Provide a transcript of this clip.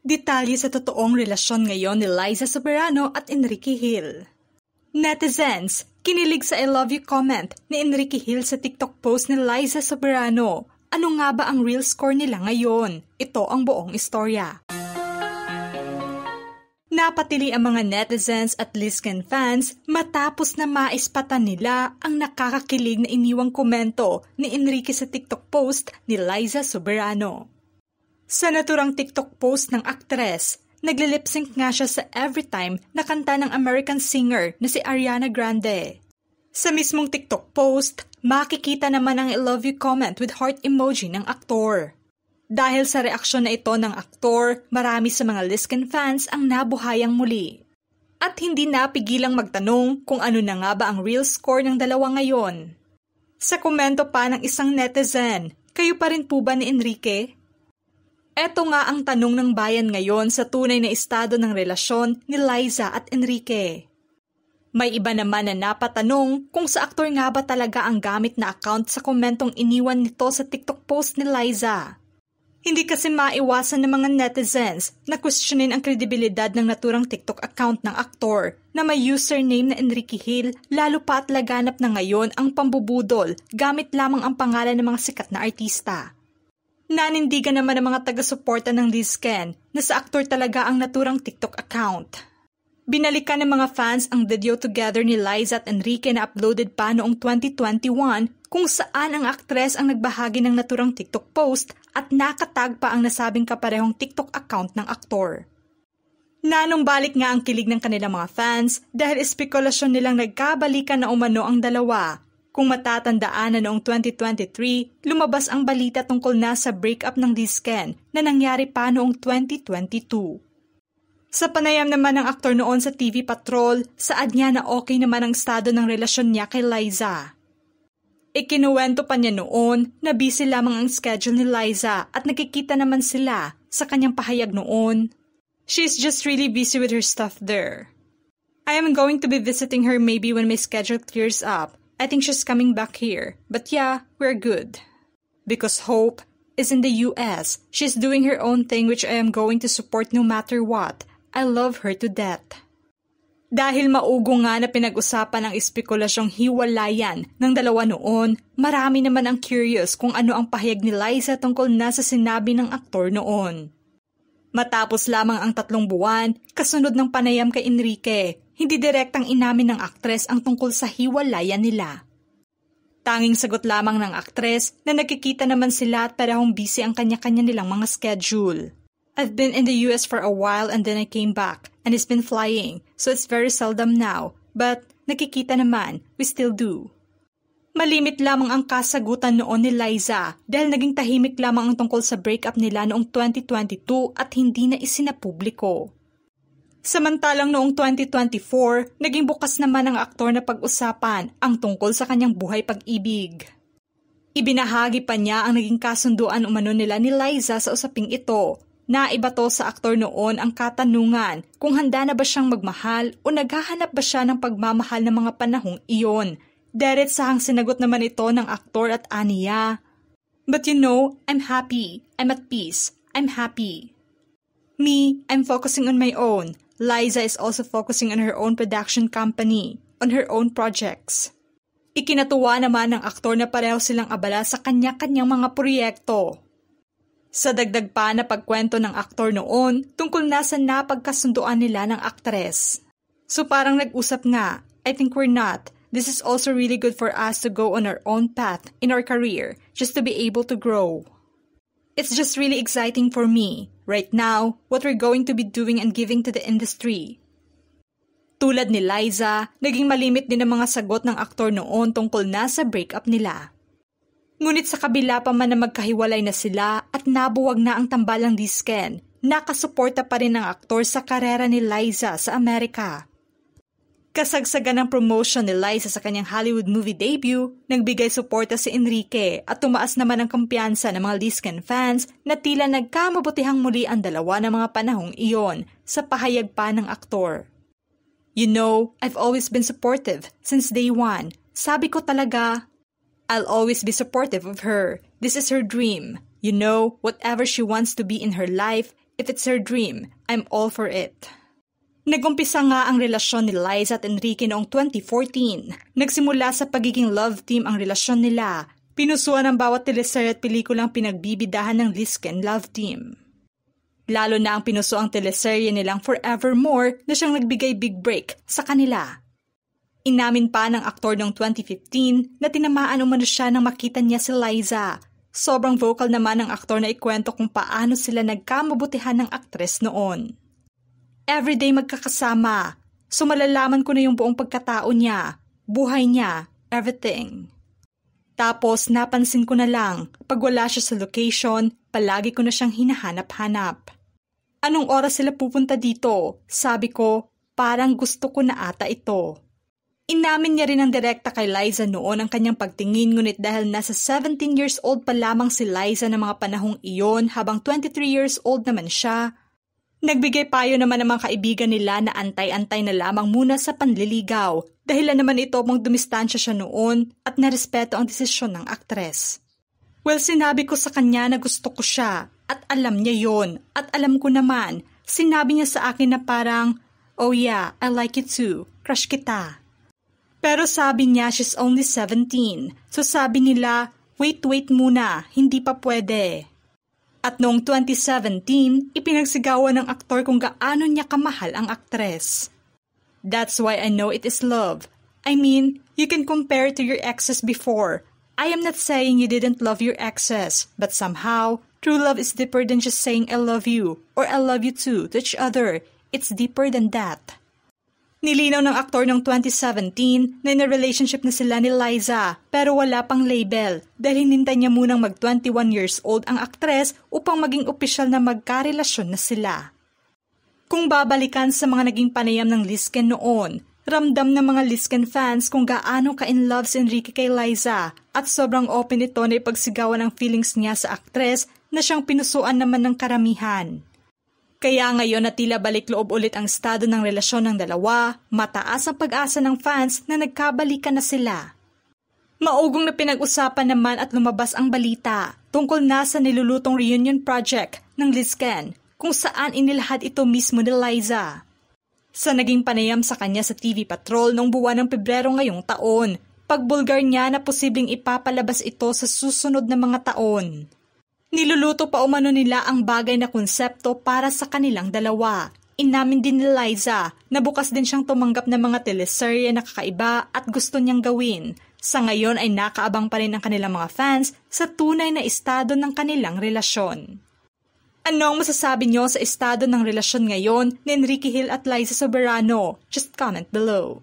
Detalye sa totoong relasyon ngayon ni Liza Soberano at Enrique Hill. Netizens, kinilig sa I love you comment ni Enrique Hill sa TikTok post ni Liza Soberano. Ano nga ba ang real score nila ngayon? Ito ang buong istorya. Napatili ang mga netizens at Lizken fans matapos na maispatan nila ang nakakakilig na iniwang komento ni Enrique sa TikTok post ni Liza Soberano. Sa naturang TikTok post ng aktres, nagle-lip-sync nga siya sa Everytime na kanta ng American singer na si Ariana Grande. Sa mismong TikTok post, makikita naman ang I love you comment with heart emoji ng aktor. Dahil sa reaksyon na ito ng aktor, marami sa mga Lizken fans ang nabuhayang muli. At hindi napigilang magtanong kung ano na nga ba ang real score ng dalawa ngayon. Sa komento pa ng isang netizen, kayo pa rin po ba ni Enrique? Eto nga ang tanong ng bayan ngayon sa tunay na estado ng relasyon ni Liza at Enrique. May iba naman na napatanong kung sa aktor nga ba talaga ang gamit na account sa komentong iniwan nito sa TikTok post ni Liza. Hindi kasi maiwasan ng mga netizens na questionin ang kredibilidad ng naturang TikTok account ng aktor na may username na Enrique Hill, lalo pa at laganap na ngayon ang pambubudol gamit lamang ang pangalan ng mga sikat na artista. Nanindigan naman ang mga taga-suporta ng Lizken na sa aktor talaga ang naturang TikTok account. Binalikan ng mga fans ang video together ni Liza at Enrique na uploaded pa noong 2021 kung saan ang aktres ang nagbahagi ng naturang TikTok post at nakatag pa ang nasabing kaparehong TikTok account ng aktor. Nanumbalik nga ang kilig ng kanilang mga fans dahil espekulasyon nilang nagkabalikan na umano ang dalawa. Kung matatandaan na noong 2023, lumabas ang balita tungkol na sa breakup ng Lizken na nangyari pa noong 2022. Sa panayam naman ng aktor noon sa TV Patrol, saad niya na okay naman ang estado ng relasyon niya kay Liza. Ikinuwento pa niya noon na busy lamang ang schedule ni Liza at nakikita naman sila sa kanyang pahayag noon. She's just really busy with her stuff there. I am going to be visiting her maybe when my schedule clears up. I think she's coming back here, but yeah, we're good. Because Hope is in the US. She's doing her own thing which I am going to support no matter what. I love her to death. Dahil maugo nga na pinag-usapan ang espekulasyong hiwalayan ng dalawa noon, marami naman ang curious kung ano ang pahayag ni Liza tungkol na sa sinabi ng aktor noon. Matapos lamang ang 3 buwan, kasunod ng panayam kay Enrique, hindi direktang inamin ng aktres ang tungkol sa hiwalayan nila. Tanging sagot lamang ng aktres na nakikita naman sila at parehong busy ang kanya-kanya nilang mga schedule. I've been in the US for a while and then I came back and it's been flying, so it's very seldom now, but nakikita naman, we still do. Malimit lamang ang kasagutan noon ni Liza dahil naging tahimik lamang ang tungkol sa breakup nila noong 2022 at hindi na isinapubliko. Samantalang noong 2024, naging bukas naman ang aktor na pag-usapan ang tungkol sa kanyang buhay pag-ibig. Ibinahagi pa niya ang naging kasunduan umano nila ni Liza sa usaping ito. Naibato sa aktor noon ang katanungan kung handa na ba siyang magmahal o naghahanap ba siya ng pagmamahal ng mga panahong iyon. Diretsahang sinagot naman ito ng aktor at aniya. But you know, I'm happy. I'm at peace. I'm happy. Me, I'm focusing on my own. Liza is also focusing on her own production company, on her own projects. Ikinatuwa naman ng aktor na pareho silang abala sa kanya-kanyang mga proyekto. Sa dagdag pa na pagkwento ng aktor noon tungkol na sa napagkasunduan nila ng aktres. So parang nag-usap nga, I think we're not. This is also really good for us to go on our own path in our career, just to be able to grow. It's just really exciting for me, right now, what we're going to be doing and giving to the industry. Tulad ni Liza, naging malimit din ang mga sagot ng aktor noon tungkol na sa breakup nila. Ngunit sa kabila pa man na magkahiwalay na sila at nabuwag na ang tambalang Lizken, nakasuporta pa rin ng aktor sa karera ni Liza sa Amerika. Kasagsagan ng promotion ni Liza sa kanyang Hollywood movie debut, nagbigay suporta si Enrique at tumaas naman ang kumpiyansa ng mga Lizken fans na tila nagkamabutihang muli ang dalawa ng mga panahong iyon sa pahayag pa ng aktor. You know, I've always been supportive since day one. Sabi ko talaga, I'll always be supportive of her. This is her dream. You know, whatever she wants to be in her life, If it's her dream, I'm all for it. Nagumpisa nga ang relasyon ni Liza at Enrique noong 2014. Nagsimula sa pagiging love team ang relasyon nila. Pinusuan ang bawat teleserye at pelikulang pinagbibidahan ng Lisken love team. Lalo na ang pinuso ang teleserye nilang Forevermore na siyang nagbigay big break sa kanila. Inamin pa ng aktor noong 2015 na tinamaan umano siya nang makita niya si Liza. Sobrang vocal naman ng aktor na ikwento kung paano sila nagkamabutihan ng aktres noon. Everyday magkakasama, so malalaman ko na yung buong pagkatao niya, buhay niya, everything. Tapos napansin ko na lang, pag wala siya sa location, palagi ko na siyang hinahanap-hanap. Anong oras sila pupunta dito? Sabi ko, parang gusto ko na ata ito. Inamin niya rin ang direkta kay Liza noon ang kanyang pagtingin, ngunit dahil nasa 17 years old pa lamang si Liza ng mga panahong iyon habang 23 years old naman siya, nagbigay payo naman ng mga kaibigan nila na antay-antay na lamang muna sa panliligaw, dahilan naman ito mong dumistansya siya noon at narespeto ang desisyon ng aktres. Well, sinabi ko sa kanya na gusto ko siya at alam niya yon at alam ko naman. Sinabi niya sa akin na parang, oh yeah, I like you too, crush kita. Pero sabi niya she's only 17, so sabi nila, wait muna, hindi pa pwede. At noong 2017, ipinagsigawan ng aktor kung gaano niya kamahal ang aktres. That's why I know it is love. I mean, you can compare it to your exes before. I am not saying you didn't love your exes, but somehow, true love is deeper than just saying I love you or I love you too to each other. It's deeper than that. Nilinaw ng aktor noong 2017 na in-relationship na sila ni Liza pero wala pang label dahil hinintay niya munang mag-21 years old ang aktres upang maging opisyal na magkarelasyon na sila. Kung babalikan sa mga naging panayam ng Lisken noon, ramdam ng mga Lisken fans kung gaano ka-in love si Enrique kay Liza at sobrang open ito na ipagsigawan ang feelings niya sa aktres na siyang pinusuan naman ng karamihan. Kaya ngayon na tila balik loob ulit ang estado ng relasyon ng dalawa, mataas ang pag-asa ng fans na nagkabalikan na sila. Maugong na pinag-usapan naman at lumabas ang balita tungkol na sa nilulutong reunion project ng Lisken kung saan inilahad ito mismo ni Liza. Sa naging panayam sa kanya sa TV Patrol noong buwan ng Pebrero ngayong taon, pagbulgar niya na posibleng ipapalabas ito sa susunod na mga taon. Niluluto pa umano nila ang bagay na konsepto para sa kanilang dalawa. Inamin din ni Liza na bukas din siyang tumanggap ng mga teleserye na kakaiba at gusto niyang gawin. Sa ngayon ay nakaabang pa rin ang kanilang mga fans sa tunay na estado ng kanilang relasyon. Ano ang masasabi niyo sa estado ng relasyon ngayon ni Enrique Hill at Liza Soberano? Just comment below.